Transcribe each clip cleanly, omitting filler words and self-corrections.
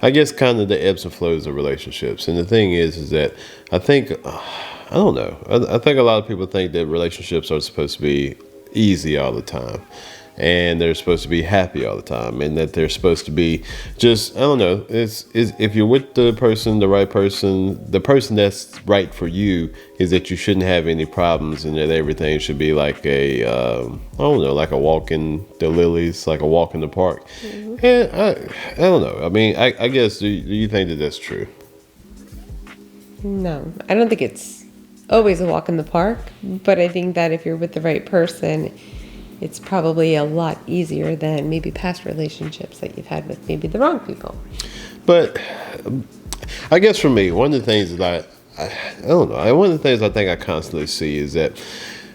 I guess kind of the ebbs and flows of relationships. And the thing is that I think, I don't know. I think a lot of people think that relationships are supposed to be easy all the time. And they're supposed to be happy all the time, and that they're supposed to be just, I don't know. It's if you're with the person, the right person, the person that's right for you, is that you shouldn't have any problems, and that everything should be like a, I don't know, like a walk in the lilies, like a walk in the park. Mm-hmm. And I don't know. I mean, I guess, do you think that that's true? No, I don't think it's always a walk in the park, but I think that if you're with the right person, it's probably a lot easier than maybe past relationships that you've had with maybe the wrong people. But I guess for me, one of the things that I don't know, one of the things I think I constantly see is that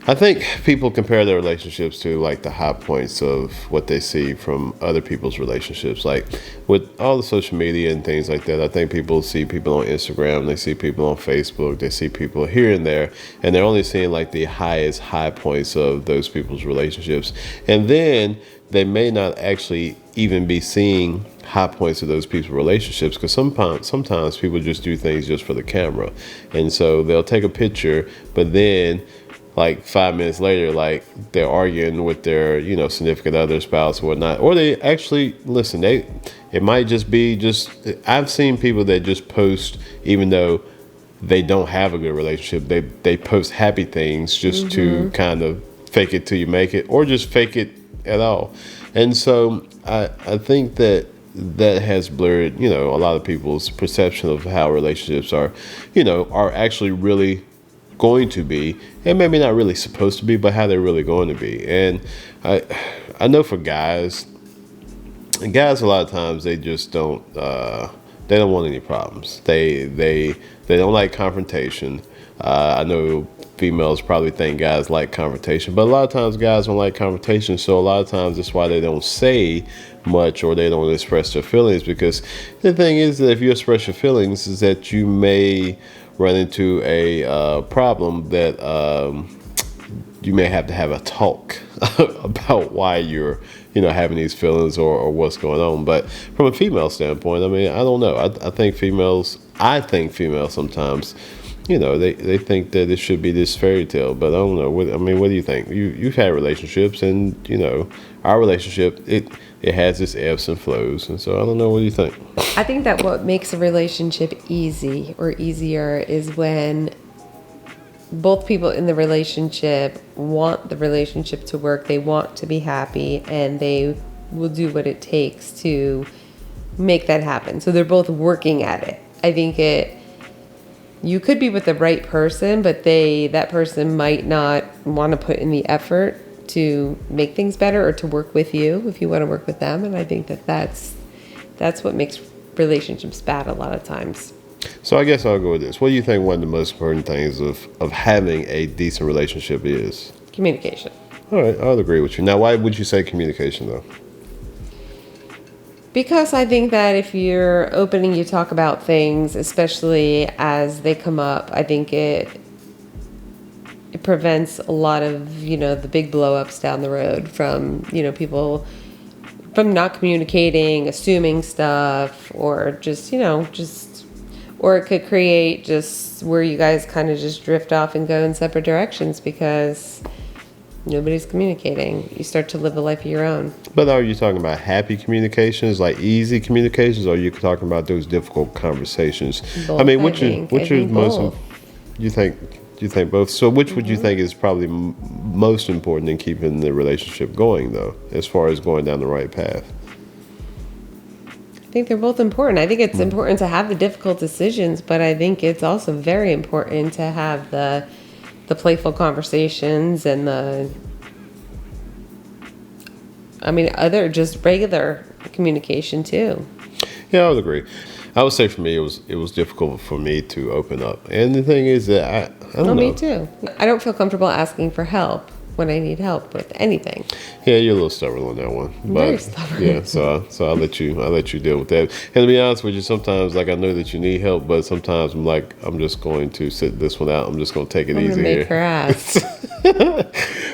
I think people compare their relationships to like the high points of what they see from other people's relationships. Like with all the social media and things like that, I think people see people on Instagram, they see people on Facebook, they see people here and there, and they're only seeing like the highest high points of those people's relationships. And then they may not actually even be seeing high points of those people's relationships, because sometimes people just do things just for the camera. And so they'll take a picture, but then like 5 minutes later, like they're arguing with their, significant other, spouse, or whatnot, or they actually listen. It might just be I've seen people that just post, even though they don't have a good relationship, they post happy things just to kind of fake it till you make it, or just fake it at all. And so I think that has blurred, a lot of people's perception of how relationships are actually really going to be, and maybe not really supposed to be, but how they're really going to be. And I know for guys a lot of times they just don't want any problems. They don't like confrontation. I know females probably think guys like confrontation, but a lot of times guys don't like confrontation. So a lot of times that's why they don't say much, or they don't express their feelings, because the thing is that if you express your feelings, is that you may run into a problem that you may have to have a talk about why you're having these feelings, or what's going on. But from a female standpoint, I mean, I don't know. I think females sometimes, they think that it should be this fairy tale, but I don't know. What do you think? You've had relationships, and our relationship, it has its ebbs and flows, and so I don't know. What do you think? I think that what makes a relationship easy or easier is when both people in the relationship want the relationship to work, they want to be happy, and they will do what it takes to make that happen. So they're both working at it. I think you could be with the right person, but that person might not want to put in the effort to make things better, or to work with you if you want to work with them. And I think that's what makes relationships bad a lot of times. So I guess I'll go with this. What do you think one of the most important things of having a decent relationship is? Communication. All right, I'll agree with you. Now, why would you say communication, though? Because I think that if you're open and you talk about things, especially as they come up, I think it prevents a lot of, the big blow-ups down the road from, people from not communicating, assuming stuff, or or it could create just where you guys kind of just drift off and go in separate directions because nobody's communicating. You start to live a life of your own. But are you talking about happy communications, like easy communications, or are you talking about those difficult conversations? Both, I mean, which is most? Both. You think both? So which would you think is probably most important in keeping the relationship going, though, as far as going down the right path? I think they're both important. I think it's important to have the difficult decisions, but I think it's also very important to have the playful conversations and other just regular communication too. Yeah, I would agree. I would say for me, it was difficult for me to open up. And the thing is that I don't know. Me too. I don't feel comfortable asking for help when I need help with anything. Yeah, you're a little stubborn on that one. Very stubborn. Yeah, so I'll let you deal with that. And to be honest with you, sometimes like I know that you need help, but sometimes I'm like, I'm just going to sit this one out. I'm just going to take it easy here. Make her ask.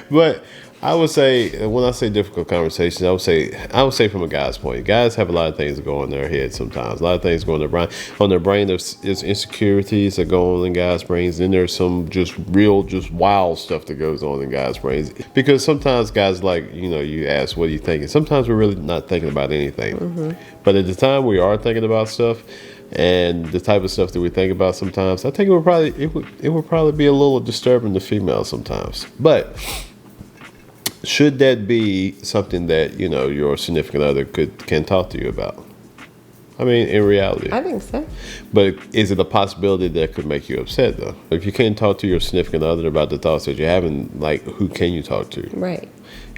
But I would say when I say difficult conversations, I would say from a guy's point. Guys have a lot of things that go in their head sometimes. A lot of things go in their brain. On their brain, there's insecurities that go on in guys' brains. Then there's some just wild stuff that goes on in guys' brains. Because sometimes guys you ask, what are you thinking? Sometimes we're really not thinking about anything. But at the time we are thinking about stuff, and the type of stuff that we think about sometimes, I think it would probably be a little disturbing to females sometimes. But should that be something that your significant other can talk to you about? I mean, in reality, I think so. but is it a possibility that could make you upset though? If you can't talk to your significant other about the thoughts that you're having, like, who can you talk to? Right.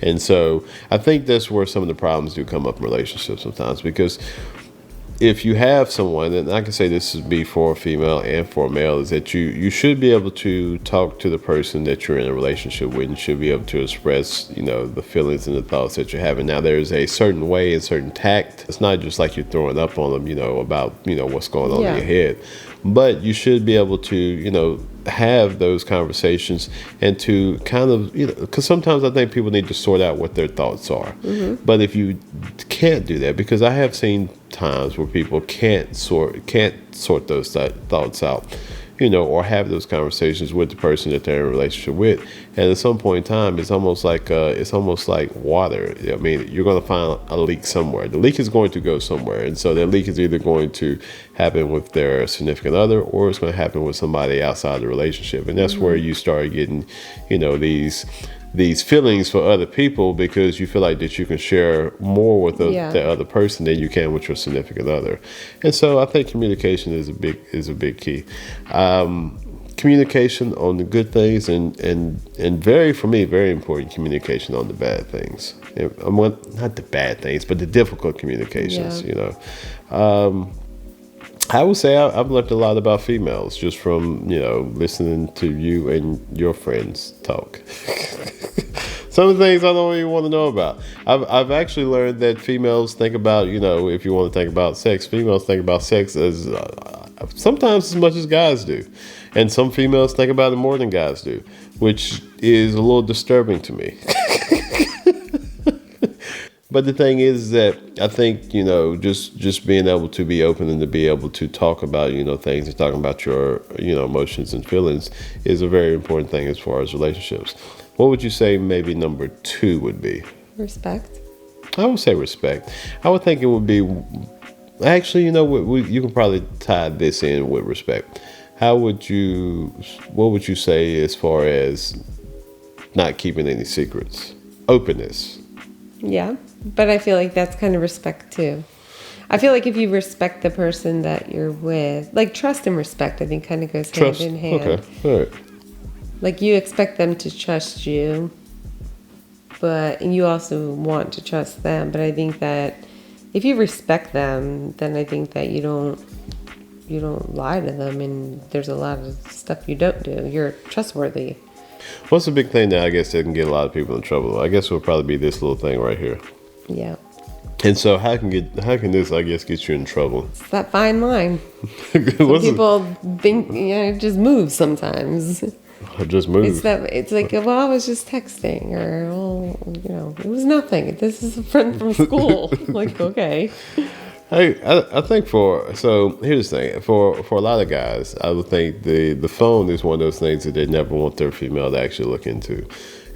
And so I think that's where some of the problems do come up in relationships sometimes, because if you have someone, and I can say this is be for a female and for a male, is that you should be able to talk to the person that you're in a relationship with, and should be able to express, the feelings and the thoughts that you're having. Now, there's a certain way and certain tact. It's not just like you're throwing up on them, about, what's going on in your head. But you should be able to, have those conversations, and to kind of, because sometimes I think people need to sort out what their thoughts are. But if you can't do that, because I have seen times where people can't sort those thoughts out, or have those conversations with the person that they're in a relationship with. And at some point in time, it's almost like water. I mean, you're going to find a leak somewhere. The leak is going to go somewhere, and so that leak is either going to happen with their significant other, or it's going to happen with somebody outside the relationship. And that's where you start getting, these feelings for other people, because you feel like that you can share more with the other person than you can with your significant other. And so I think communication is a big key. Communication on the good things, and for me, very important communication on the bad things. Not the bad things, but the difficult communications. I would say I've learned a lot about females just from listening to you and your friends talk. Some of the things I don't even want to know about. I've actually learned that females think about, if you want to think about sex, females think about sex as sometimes as much as guys do. And some females think about it more than guys do, which is a little disturbing to me. But the thing is that I think, just being able to be open and to be able to talk about, things, and talking about your, emotions and feelings is a very important thing as far as relationships. What would you say maybe number 2 would be? Respect. I would say respect. I would think it would be, actually, you can probably tie this in with respect. What would you say as far as not keeping any secrets? Openness. Yeah, but I feel like that's kind of respect too. I feel like if you respect the person that you're with, like trust and respect, I think kind of goes hand in hand. Okay, all right. Like you expect them to trust you, but you also want to trust them. But I think that if you respect them, then I think that you don't lie to them, and there's a lot of stuff you don't do. You're trustworthy. What's the big thing that I guess that can get a lot of people in trouble? I guess it would probably be this little thing right here. Yeah. And so how can this, I guess, get you in trouble? It's that fine line. Some people think it just moves sometimes. Just move. It's like, well, I was just texting, or it was nothing. This is a friend from school. Like, okay. Hey, I think here's the thing. For a lot of guys, I would think the phone is one of those things that they never want their female to actually look into.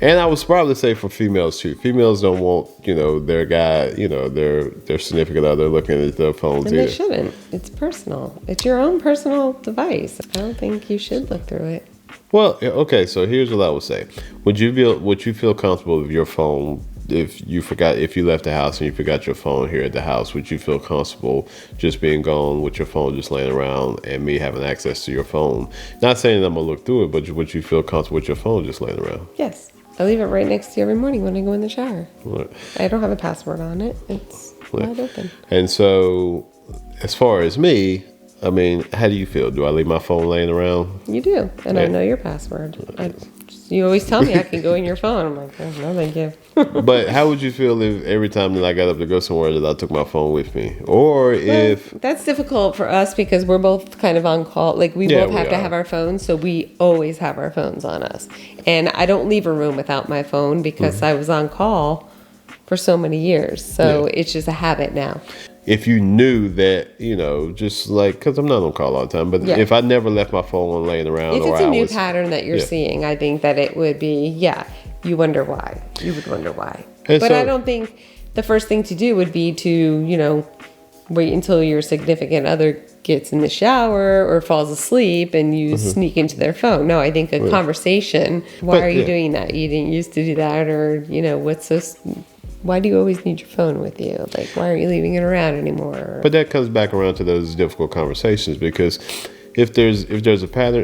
And I would probably say for females too. Females don't want, their guy, their significant other looking at their phones and either. They shouldn't. It's personal. It's your own personal device. I don't think you should look through it. Well, okay, so here's what I would say. Would you feel comfortable with your phone if you left the house and you forgot your phone here at the house? Would you feel comfortable just being gone with your phone just laying around and me having access to your phone? Not saying that I'm gonna look through it, but would you feel comfortable with your phone just laying around? Yes. I leave it right next to you every morning when I go in the shower. Right. I don't have a password on it. It's wide open. And so, as far as me, I mean, how do you feel? Do I leave my phone laying around? You do, and I Yeah. know your password. You always tell me I can go in your phone. I'm like, oh, no, thank you. But how would you feel if every time that I got up to go somewhere that I took my phone with me? Or if... That's difficult for us because we're both kind of on call. Like we Yeah, both we have to are. have our phones, so we always have our phones on us. And I don't leave a room without my phone because I was on call for so many years. So Yeah. it's just a habit now. If you knew that, you know, just like, because I'm not on call all the time, but Yeah. if I never left my phone laying around, If or it's a I new was, pattern that you're yeah. seeing, I think that it would be, you wonder why. You would wonder why. And But so- I don't think the first thing to do would be to, wait until your significant other gets in the shower or falls asleep and you sneak into their phone. No, I think a conversation, why But, are you yeah. doing that? You didn't used to do that, or, why do you always need your phone with you? Like, why aren't you leaving it around anymore? But that comes back around to those difficult conversations, because if there's a pattern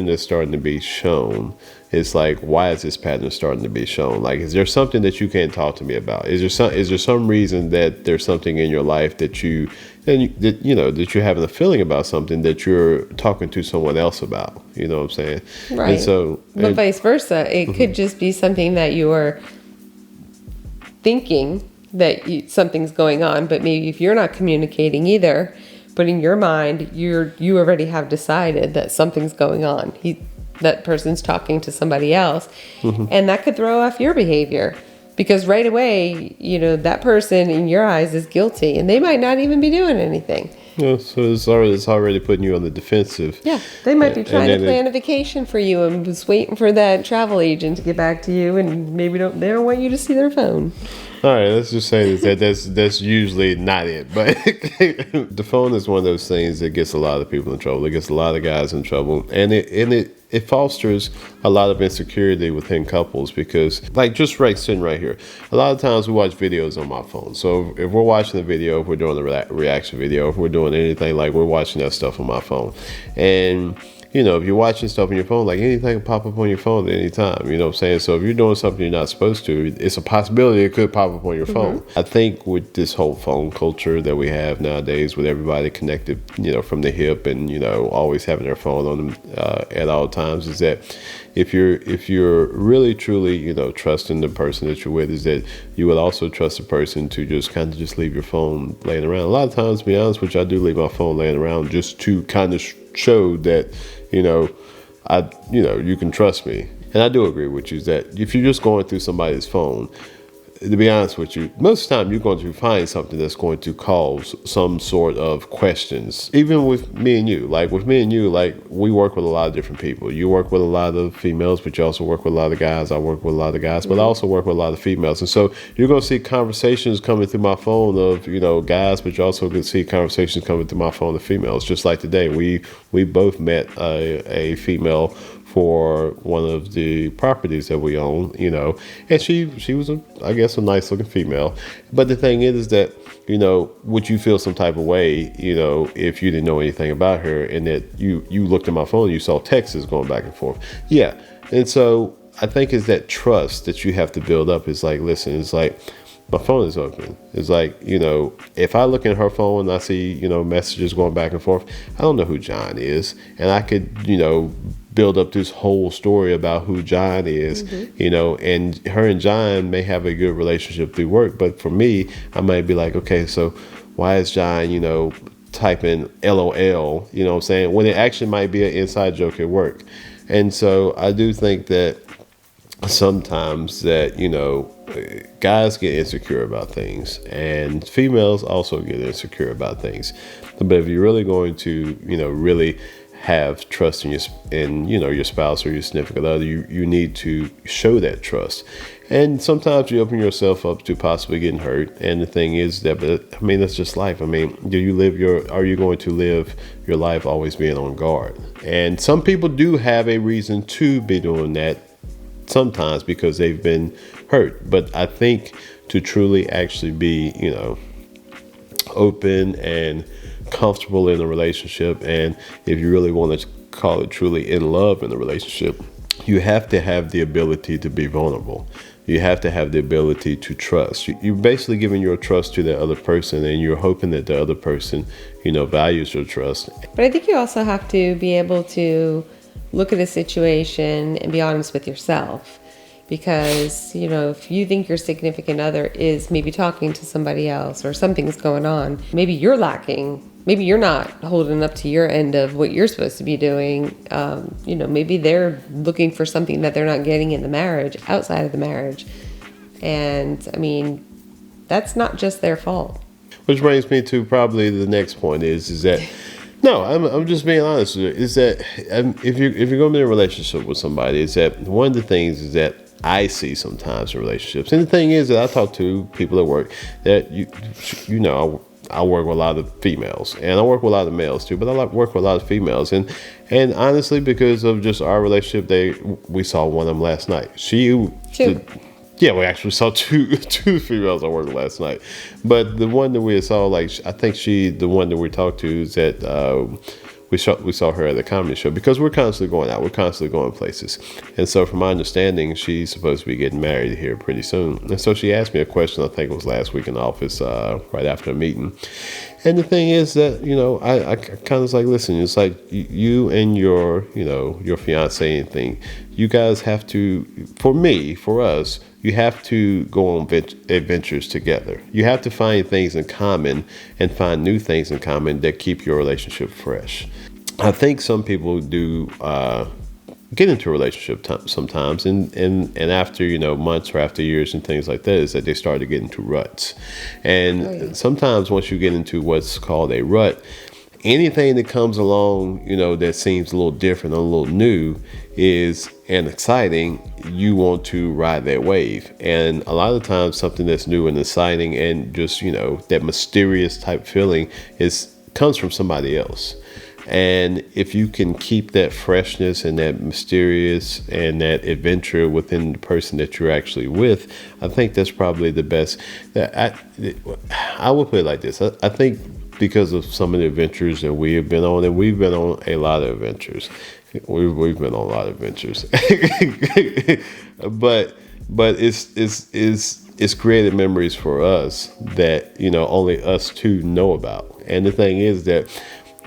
that's starting to be shown, it's like, why is this pattern starting to be shown? Like, is there something that you can't talk to me about? Is there some reason that there's something in your life that you're having a feeling about something that you're talking to someone else about? You know what I'm saying? Right. And so, But vice versa. It could just be something that you're thinking that something's going on, but maybe if you're not communicating either, but in your mind, you already have decided that something's going on. That person's talking to somebody else, and that could throw off your behavior. Because right away, that person in your eyes is guilty, and they might not even be doing anything. so it's already putting you on the defensive. Yeah, they might be And trying to then plan a vacation for you and just waiting for that travel agent to get back to you, and maybe they don't want you to see their phone. All right, let's just say that's usually not it. But the phone is one of those things that gets a lot of people in trouble. It gets a lot of guys in trouble, and it fosters a lot of insecurity within couples, because, like, just sitting right here, a lot of times we watch videos on my phone. So if we're watching a video, if we're doing a reaction video, if we're doing anything, like, we're watching that stuff on my phone, and if you're watching stuff on your phone, like, anything can pop up on your phone at any time, you know what I'm saying? So if you're doing something you're not supposed to, it's a possibility it could pop up on your phone. I think with this whole phone culture that we have nowadays, with everybody connected, from the hip, and, always having their phone on them at all times, is that if you're really, truly, trusting the person that you're with, is that you would also trust the person to just kind of just leave your phone laying around. A lot of times, to be honest with you, I do leave my phone laying around just to kind of show that, you can trust me. And I do agree with you that if you're just going through somebody's phone, to be honest with you, most of the time you're going to find something that's going to cause some sort of questions. Even with me and you, like we work with a lot of different people. You work with a lot of females, but you also work with a lot of guys. I work with a lot of guys, but I also work with a lot of females. And so you're going to see conversations coming through my phone of, guys, but you also can see conversations coming through my phone of females. Just like today, we both met a female for one of the properties that we own, and she was I guess a nice looking female. But the thing is that, would you feel some type of way, if you didn't know anything about her, and that you looked at my phone and you saw texts going back and forth? Yeah. And so I think it's that trust that you have to build up. It's like, listen, it's like, my phone is open. It's like, if I look at her phone and I see, messages going back and forth, I don't know who John is. And I could, build up this whole story about who John is, and her and John may have a good relationship through work. But for me, I might be like, okay, so why is John, typing LOL, what I'm saying, when it actually might be an inside joke at work. And so I do think that sometimes that, guys get insecure about things, and females also get insecure about things. But if you're really going to, really have trust in your spouse or your significant other, you need to show that trust. And sometimes you open yourself up to possibly getting hurt. And the thing is that, that's just life. are you going to live your life always being on guard? And some people do have a reason to be doing that sometimes because they've been hurt. But I think to truly actually be, open and comfortable in a relationship, and if you really want to call it truly in love in a relationship, you have to have the ability to be vulnerable. you have to have the ability to trust. You're basically giving your trust to the other person, and you're hoping that the other person, values your trust. But I think you also have to be able to look at a situation and be honest with yourself. Because, if you think your significant other is maybe talking to somebody else or something's going on, maybe you're lacking. Maybe you're not holding up to your end of what you're supposed to be doing. Maybe they're looking for something that they're not getting in the marriage, outside of the marriage. And, that's not just their fault. Which brings me to probably the next point is that, no, I'm just being honest with you, is that if you're going to be in a relationship with somebody, is that one of the things is that I see sometimes in relationships. And the thing is that I talk to people at work that, I work with a lot of females, and I work with a lot of males too, but I work with a lot of females. And honestly, because of just our relationship, we saw one of them last night. Yeah, we actually saw two females I worked with last night. But the one that we saw, I think the one that we talked to is that we saw her at a comedy show, because we're constantly going out. We're constantly going places. And so from my understanding, she's supposed to be getting married here pretty soon. And so she asked me a question, I think it was last week in the office, right after a meeting. And the thing is that, I kind of was like, listen, it's like you and your fiance and thing, you guys have to, for us, you have to go on adventures together. You have to find things in common and find new things in common that keep your relationship fresh. I think some people do get into a relationship sometimes, and after months or after years and things like that, is that they start to get into ruts. And sometimes once you get into what's called a rut, anything that comes along, that seems a little different, a little new, and exciting, you want to ride that wave. And a lot of times, something that's new and exciting and just that mysterious type feeling comes from somebody else. And if you can keep that freshness and that mysterious and that adventure within the person that you're actually with, I think that's probably the best. I would put it like this. I think because of some of the adventures that we have been on, and we've been on a lot of adventures. We've been on a lot of adventures. but it's created memories for us that only us two know about. And the thing is that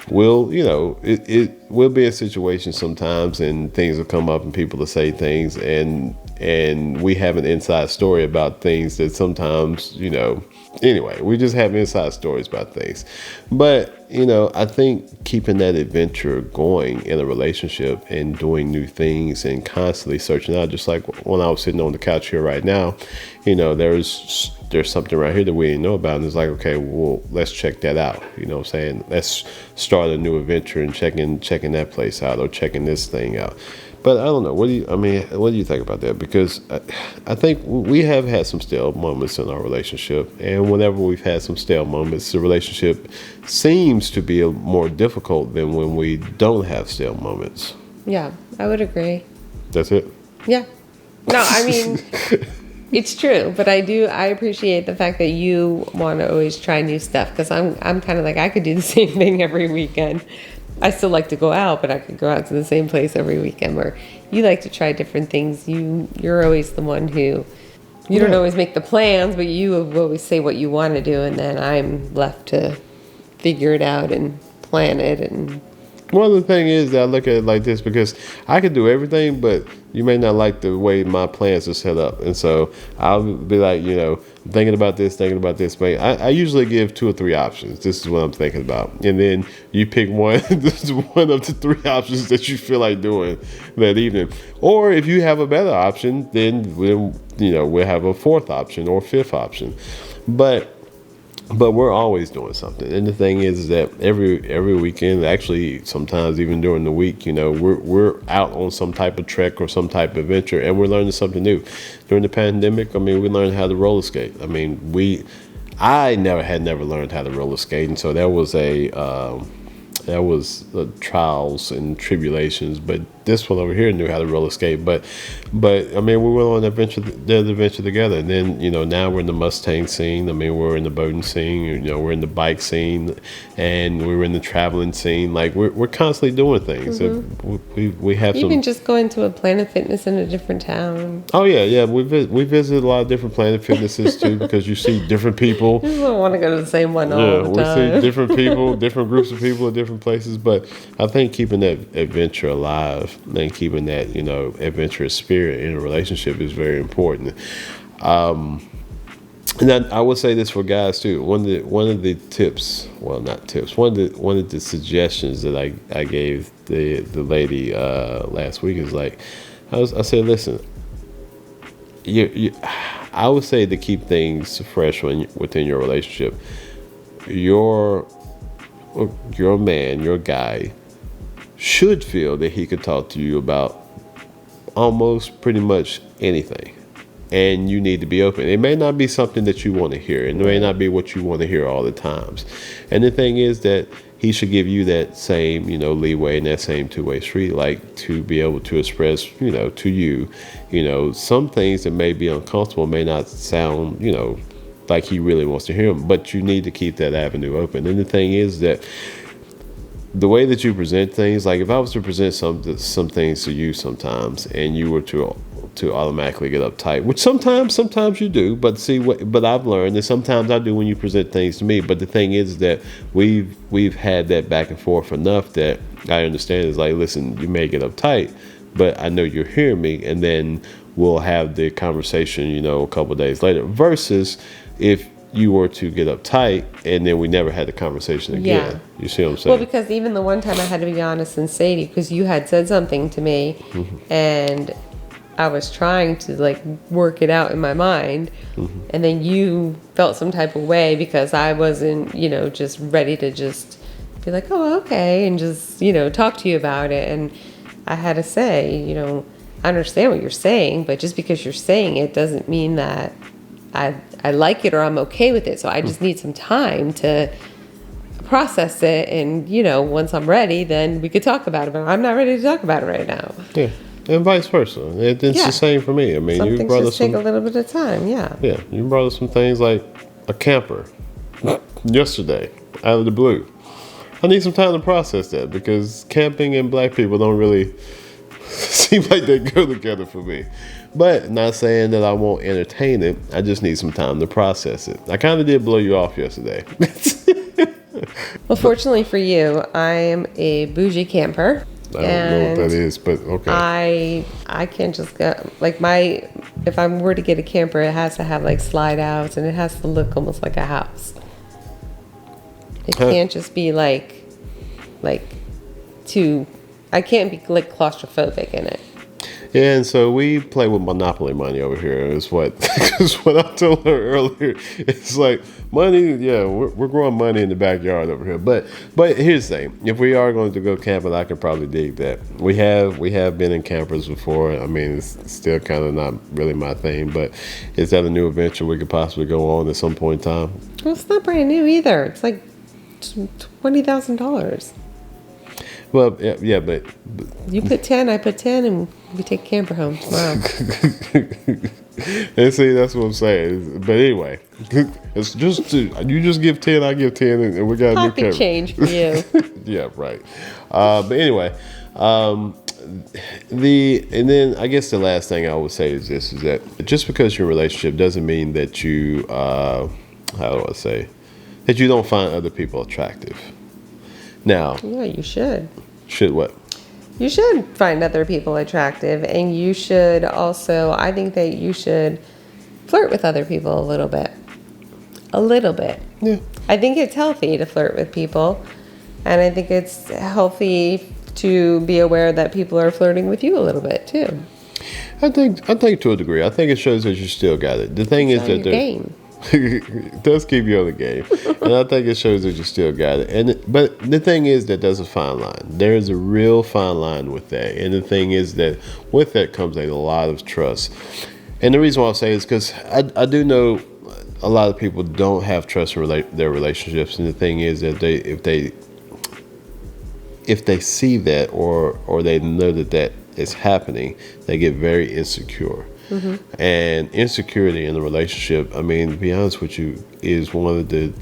we'll be in situations sometimes, and things will come up and people will say things, and we have an inside story about things that sometimes anyway, we just have inside stories about things. But I think keeping that adventure going in a relationship and doing new things and constantly searching out, just like when I was sitting on the couch here right now, there's something right here that we didn't know about, and it's like, okay, well, let's check that out. What I'm saying? Let's start a new adventure and checking that place out, or checking this thing out. But I don't know. What do you think about that? Because I think we have had some stale moments in our relationship, and whenever we've had some stale moments, the relationship seems to be more difficult than when we don't have stale moments. Yeah, I would agree. That's it? Yeah. No, it's true, but I appreciate the fact that you want to always try new stuff, because I'm kind of like, I could do the same thing every weekend. I still like to go out, but I could go out to the same place every weekend. Where you like to try different things. You're always the one who, don't always make the plans, but you always say what you want to do, and then I'm left to figure it out and plan it. And well, the thing is that I look at it like this, because I can do everything, but you may not like the way my plans are set up. And so I'll be like, thinking about this. I usually give 2 or 3 options. This is what I'm thinking about. And then you pick one, this is one of the 3 options that you feel like doing that evening. Or if you have a better option, then we'll have a 4th option or 5th option. But we're always doing something. And the thing is that every weekend, actually sometimes even during the week, we're out on some type of trek or some type of adventure, and we're learning something new. During the pandemic, we learned how to roller skate. I never learned how to roller skate, and so that was trials and tribulations, but this one over here knew how to roller skate, but I mean, we went on the adventure together, and then now we're in the Mustang scene. I mean, we're in the boating scene. We're in the bike scene, and we're in the traveling scene. Like we're constantly doing things. We have even just going to a Planet Fitness in a different town. Oh yeah. We visited a lot of different Planet Fitnesses too, because you see different people. You don't want to go to the same one all the time. We see different people, different groups of people at different places. But I think keeping that adventure alive and keeping that adventurous spirit in a relationship is very important. And I would say this for guys too. One of the tips, well, not tips. One of the suggestions that I gave the lady last week is like, I said, listen, I would say to keep things fresh within your relationship, your man, your guy, should feel that he could talk to you about almost pretty much anything. And you need to be open. It may not be something that you want to hear, and it may not be what you want to hear all the times. And the thing is that he should give you that same, leeway and that same two-way street, like to be able to express, to you, some things that may be uncomfortable may not sound, like he really wants to hear them, but you need to keep that avenue open. And the thing is that the way that you present things, like if I was to present some things to you sometimes, and you were to automatically get uptight, which sometimes you do, but I've learned that sometimes I do when you present things to me. But the thing is that we've had that back and forth enough that I understand it's like, listen, you may get uptight, but I know you're hearing me, and then we'll have the conversation, a couple of days later, versus if you were to get uptight and then we never had the conversation again. Yeah. You see what I'm saying? Well, because even the one time I had to be honest and say to you, because you had said something to me, and I was trying to work it out in my mind, and then you felt some type of way because I wasn't, just ready to just be like, oh, okay, and just, talk to you about it. And I had to say, I understand what you're saying, but just because you're saying it doesn't mean that I like it or I'm okay with it. So I just need some time to process it, and once I'm ready, then we could talk about it. But I'm not ready to talk about it right now. Yeah. And vice versa. It's the same for me. I mean, you brought us take a little bit of time. Yeah. Yeah. You brought us some things like a camper yesterday out of the blue. I need some time to process that, because camping and black people don't really seem like they go together for me. But not saying that I won't entertain it. I just need some time to process it. I kind of did blow you off yesterday. Well, fortunately for you, I am a bougie camper. I don't know what that is, but okay. I can't just go if I were to get a camper, it has to have slide outs, and it has to look almost like a house. It can't just be I can't be claustrophobic in it. Yeah, and so we play with Monopoly money over here. Is what I told her earlier. It's like money. Yeah, we're growing money in the backyard over here. But here's the thing: if we are going to go camping, I could probably dig that. We have been in campers before. I mean, it's still kind of not really my thing, but is that a new adventure we could possibly go on at some point in time? Well, it's not brand new either. It's like $20,000. Well, yeah, but you put 10, I put 10, and we take camper home tomorrow. And see, that's what I'm saying. But anyway, it's you just give 10, I give 10, and we got a new camper. Change for you. Yeah, right. But anyway, and then I guess the last thing I would say is this: is that just because you're in a relationship doesn't mean that you how do I say that you don't find other people attractive. Now, yeah, you should. Should what? You should find other people attractive, and you should also, I think that you should flirt with other people a little bit. A little bit. Yeah. I think it's healthy to flirt with people, and I think it's healthy to be aware that people are flirting with you a little bit too. I think to a degree. I think it shows that you still got it. The thing is that game. It does keep you on the game, and I think it shows that you still got it. But the thing is that there's a fine line. There is a real fine line with that, and the thing is that with that comes a lot of trust. And the reason why I say is because I do know a lot of people don't have trust in their relationships, and the thing is that if they see that or they know that is happening, they get very insecure. And insecurity in a relationship, I mean, to be honest with you, is one of the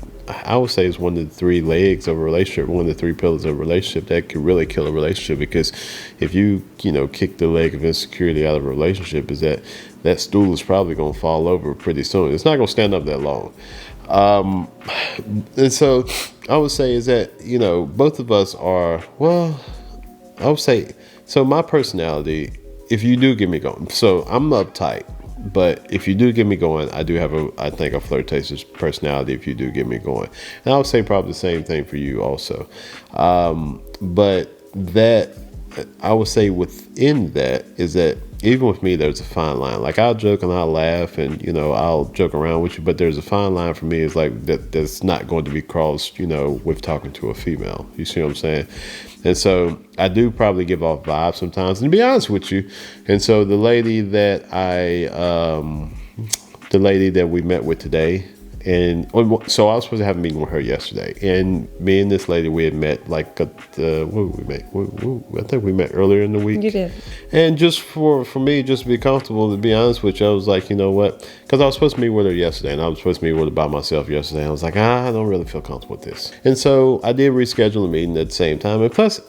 three legs of a relationship, one of the three pillars of a relationship that could really kill a relationship. Because if you kick the leg of insecurity out of a relationship, is that stool is probably going to fall over pretty soon. It's not going to stand up that long. And so I would say is that, both of us are, well, I would say, so my personality, if you do get me going, so I'm uptight, but if you do get me going, I do have I think a flirtatious personality if you do get me going. And I would say probably the same thing for you also. But that, I would say within that is that even with me, there's a fine line. Like I'll joke and I'll laugh and, I'll joke around with you, but there's a fine line for me. It's like that's not going to be crossed, with talking to a female. You see what I'm saying? And so I do probably give off vibes sometimes, and to be honest with you. And so the lady that we met with today, and so I was supposed to have a meeting with her yesterday, and me and this lady, we had met like I think we met earlier in the week. You did. And just for me, just to be comfortable, to be honest with you, I was like, you know what? Because I was supposed to meet with her yesterday, and I was supposed to meet with her by myself yesterday. I was like, I don't really feel comfortable with this. And so I did reschedule a meeting at the same time. And plus,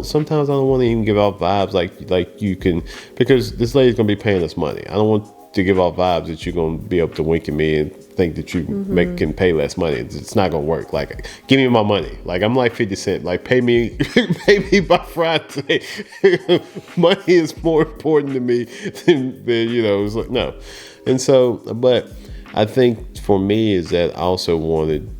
sometimes I don't want to even give off vibes like you can, because this lady's going to be paying us money. I don't want to give off vibes that you're going to be able to wink at me and think that you can pay less money. It's not going to work. Like, give me my money. Like, I'm like 50 Cent. Like, pay me by Friday. Money is more important to me than it's like, no. And so, but I think for me is that I also wanted,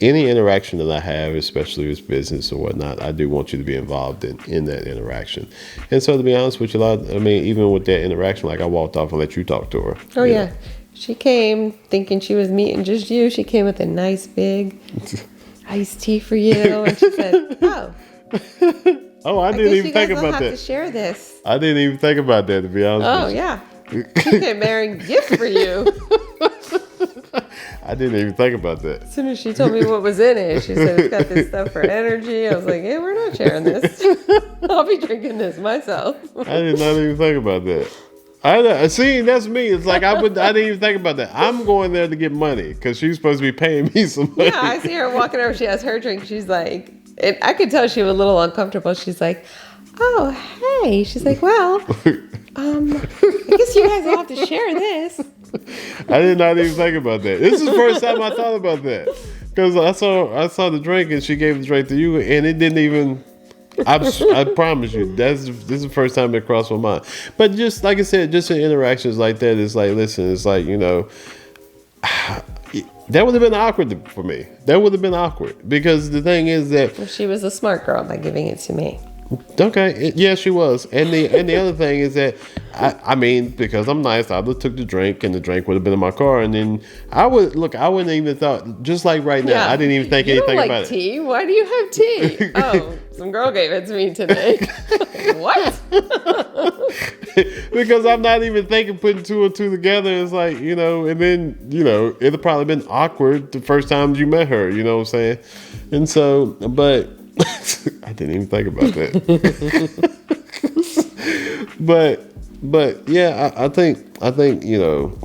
any interaction that I have, especially with business or whatnot, I do want you to be involved in that interaction. And so, to be honest with you, even with that interaction, like I walked off and let you talk to her. Oh, yeah. She came thinking she was meeting just you. She came with a nice big iced tea for you. And she said, oh. Oh, I didn't even think about that. You guys will have to share this. I didn't even think about that, to be honest with you. Oh, yeah. She came marrying gift for you. I didn't even think about that. As soon as she told me what was in it, she said, it's got this stuff for energy. I was like, yeah, we're not sharing this. I'll be drinking this myself. I did not even think about that. See, that's me. It's like I didn't even think about that. I'm going there to get money because she's supposed to be paying me some money. Yeah, I see her walking over. She has her drink. She's like, and I could tell she was a little uncomfortable. She's like, oh, hey. She's like, well, I guess you guys will have to share this. I did not even think about that. This is the first time I thought about that because I saw the drink and she gave the drink to you and it didn't even. I promise you, this is the first time it crossed my mind. But just like I said, just in interactions like that, it's like, listen, it's like, that would have been awkward for me. That would have been awkward because the thing is that she was a smart girl by giving it to me. Okay, yeah, she was, and the other thing is that I mean, because I'm nice, I would have took the drink, and the drink would have been in my car, and then I wouldn't even thought, just like right now, I didn't even think anything about it. Tea? Why do you have tea? Oh, some girl gave it to me today. What? Because I'm not even putting two and two together. It's like, and then it'd have probably been awkward the first time you met her. You know what I'm saying? And so, but. I didn't even think about that. but yeah, I think a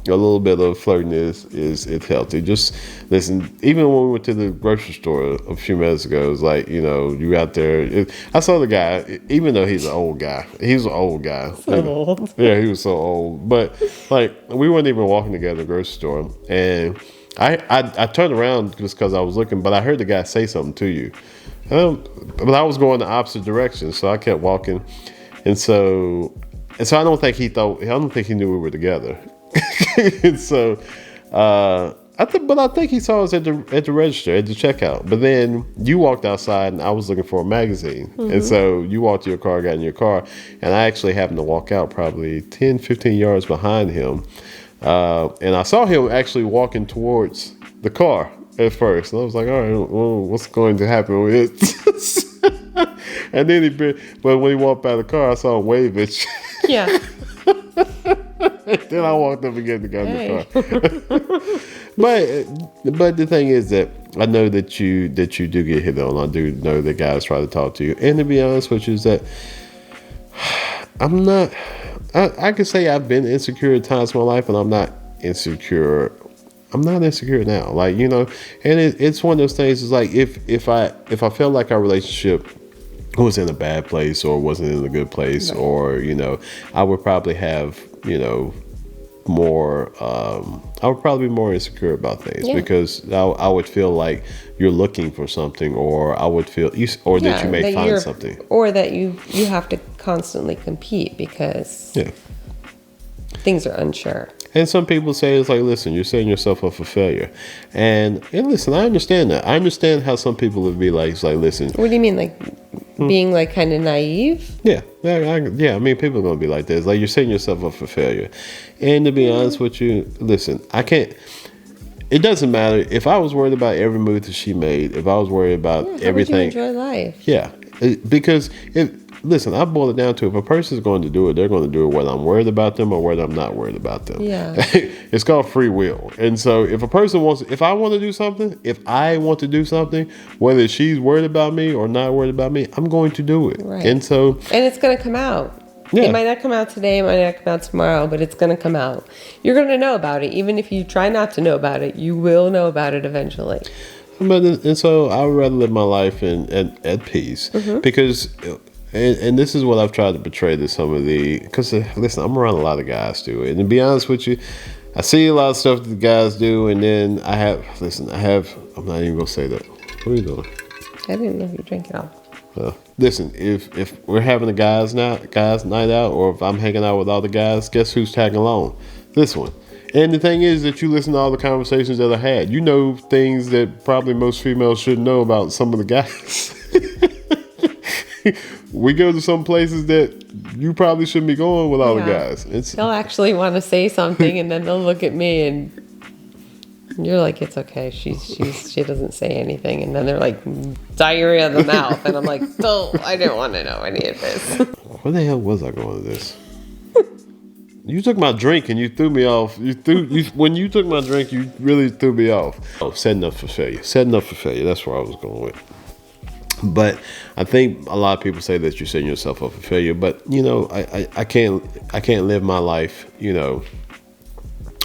little bit of flirting is healthy. Just listen. Even when we went to the grocery store a few minutes ago, it was like you out there. I saw the guy, even though he's an old guy. He's an old guy. So old. Yeah, he was so old. But like we weren't even walking together at the grocery store, and I turned around just because I was looking, but I heard the guy say something to you. But I was going the opposite direction, so I kept walking, and so I don't think he knew we were together. And so I think he saw us at the register at the checkout. But then you walked outside, and I was looking for a magazine, and so you walked to your car, got in your car, and I actually happened to walk out probably 10, 15 yards behind him, and I saw him actually walking towards the car. At first, and I was like, all right, well, what's going to happen with it? And then but when he walked by the car, I saw him wave at you. Yeah. Then I walked up again to get in the car. but the thing is that I know that you do get hit on. I do know that guys try to talk to you, and to be honest with you, is that I'm not. I can say I've been insecure at times in my life, and I'm not insecure. I'm not insecure now, like, you know, and it's one of those things. Is like if I felt like our relationship was in a bad place or wasn't in a good place, Right. or, you know, I would probably have, you know, more. I would probably be more insecure about things, Yeah. because I would feel like you're looking for something, or I would feel or that you may find something, or that you have to constantly compete because yeah. things are unsure. And some people say it's like, listen, you're setting yourself up for failure. And listen, I understand that. I understand how some people would be like, it's like, listen. What do you mean, like being like kind of naive? Yeah. I mean, people are going to be like this. Like, you're setting yourself up for failure. And to be honest with you, listen, I can't. It doesn't matter. If I was worried about every move that she made, if I was worried about everything. How would you enjoy life? Yeah. Because listen, I boil it down to, if a person's going to do it, they're going to do it whether I'm worried about them or whether I'm not worried about them. Yeah. It's called free will. And so if a person if I want to do something, whether she's worried about me or not worried about me, I'm going to do it. Right. And so. And it's going to come out. Yeah. It might not come out today, it might not come out tomorrow, but it's going to come out. You're going to know about it. Even if you try not to know about it, you will know about it eventually. And so I would rather live my life at peace, because, and this is what I've tried to portray to some of because listen, I'm around a lot of guys too, and to be honest with you, I see a lot of stuff that the guys do, and then I'm not even gonna say that. What are you doing? I didn't know if you drank it all. Listen, if we're having a guys night out, or if I'm hanging out with all the guys, guess who's tagging along? This one. And the thing is that you listen to all the conversations that I had. You know things that probably most females shouldn't know about some of the guys. We go to some places that you probably shouldn't be going with all the guys. They'll actually want to say something, and then they'll look at me, and you're like, it's okay. She doesn't say anything, and then they're like, diarrhea of the mouth, and I'm like, I didn't want to know any of this. Where the hell was I going with this? You took my drink and you threw me off. When you took my drink, you really threw me off. Oh, setting up for failure. That's where I was going with. But I think a lot of people say that you're setting yourself up for failure. But, you know, I can't live my life, you know.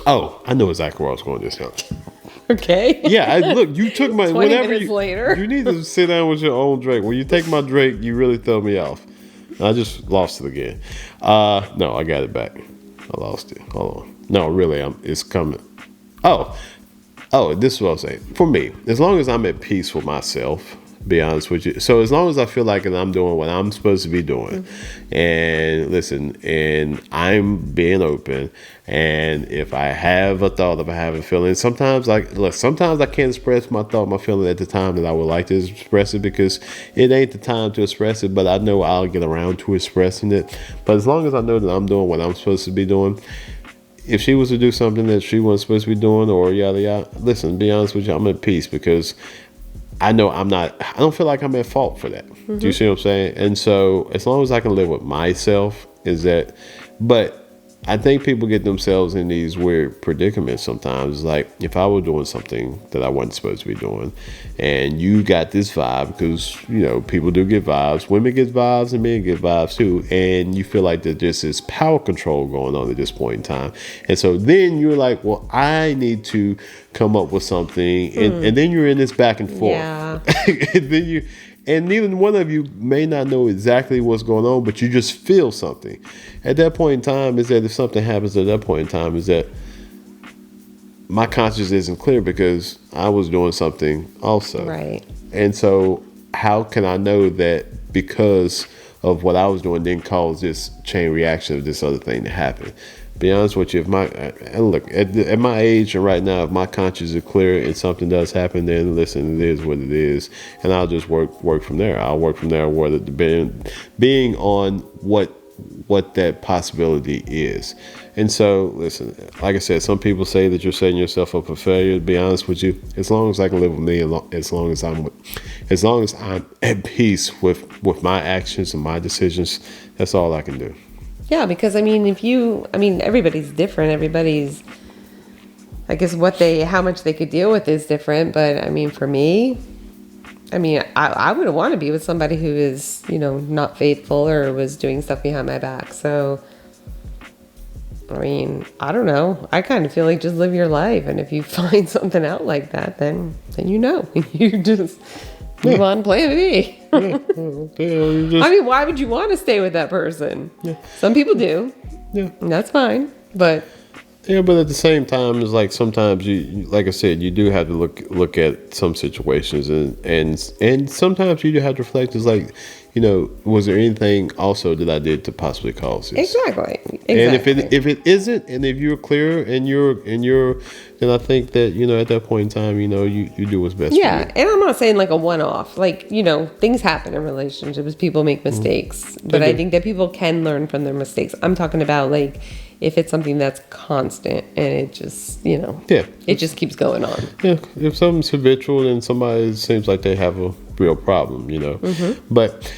Oh, I know exactly where I was going this time. Okay. Yeah, look, you took my 20 minutes later. You need to sit down with your own drink. When you take my drink, you really throw me off. I just lost it again. No, I got it back. I lost it. Hold on. No, really, it's coming. Oh, this is what I was saying. For me, as long as I'm at peace with myself, be honest with you. So as long as I feel like I'm doing what I'm supposed to be doing, and listen, and I'm being open, and if I have a thought, if I have a feeling, sometimes I can't express my thought, my feeling at the time that I would like to express it, because it ain't the time to express it, but I know I'll get around to expressing it. But as long as I know that I'm doing what I'm supposed to be doing, if she was to do something that she wasn't supposed to be doing, or yada yada, listen, be honest with you, I'm at peace, because I know I don't feel like I'm at fault for that. Do you see what I'm saying? And so as long as I can live with myself, but I think people get themselves in these weird predicaments sometimes. Like, if I were doing something that I wasn't supposed to be doing, and you got this vibe, because, you know, people do get vibes. Women get vibes and men get vibes too. And you feel like there's this power control going on at this point in time. And so then you're like, well, I need to come up with something. And then you're in this back and forth. Yeah. And neither one of you may not know exactly what's going on, but you just feel something. At that point in time, is that if something happens at that point in time, is that my conscience isn't clear, because I was doing something also. Right. And so how can I know that because of what I was doing didn't cause this chain reaction of this other thing to happen? Be honest with you, at my age and right now, if my conscience is clear and something does happen, then listen, it is what it is, and I'll just work from there. I'll work from there, whether being on what that possibility is. And so, listen, like I said, some people say that you're setting yourself up for failure. To be honest with you, as long as I can live with me, as long as I'm at peace with my actions and my decisions, that's all I can do. Yeah, because everybody's different. I guess how much they could deal with is different. But I mean, for me, I wouldn't want to be with somebody who is, not faithful or was doing stuff behind my back. So, I mean, I don't know. I kind of feel like just live your life. And if you find something out like that, then you just move on plan B. I mean, why would you want to stay with that person? Yeah. Some people do. Yeah. And that's fine. But yeah, but at the same time, it's like sometimes like I said, you do have to look at some situations, and sometimes you do have to reflect. It's like, was there anything also that I did to possibly cause this? Exactly. And if it isn't, and if you're clear and you're, then I think that at that point in time, you do what's best. Yeah, for you. and I'm not saying like a one-off. Like things happen in relationships. People make mistakes, but I think that people can learn from their mistakes. I'm talking about like, if it's something that's constant and it just, it just keeps going on. Yeah, if something's habitual and somebody seems like they have a real problem, Mm-hmm. But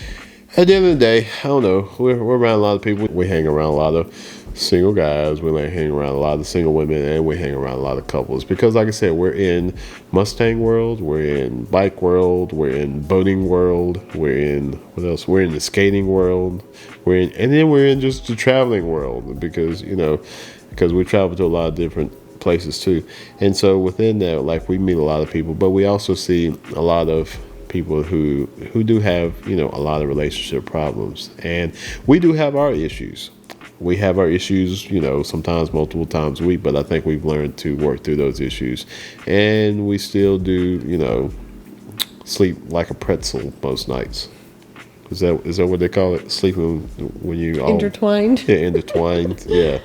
at the end of the day, I don't know. We're around a lot of people. We hang around a lot of single guys. We hang around a lot of single women, and we hang around a lot of couples. Because, like I said, we're in Mustang world, we're in bike world, we're in boating world, we're in what else? We're in the skating world. And then we're in just the traveling world because we travel to a lot of different places too. And so within that, like, we meet a lot of people, but we also see a lot of people who do have, a lot of relationship problems. And we do have our issues. We have our issues, sometimes multiple times a week, but I think we've learned to work through those issues. And we still do, sleep like a pretzel most nights. Is that what they call it? Sleeping when you all intertwined. Yeah, intertwined. Yeah.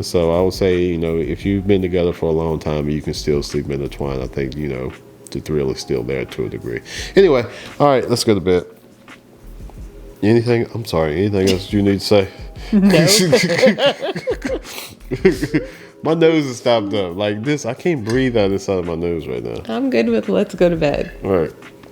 So I would say, if you've been together for a long time and you can still sleep intertwined, I think, the thrill is still there to a degree. Anyway, all right, let's go to bed. Anything else you need to say? No. My nose is stopped up. Like this, I can't breathe out this side of my nose right now. I'm good with let's go to bed. All right.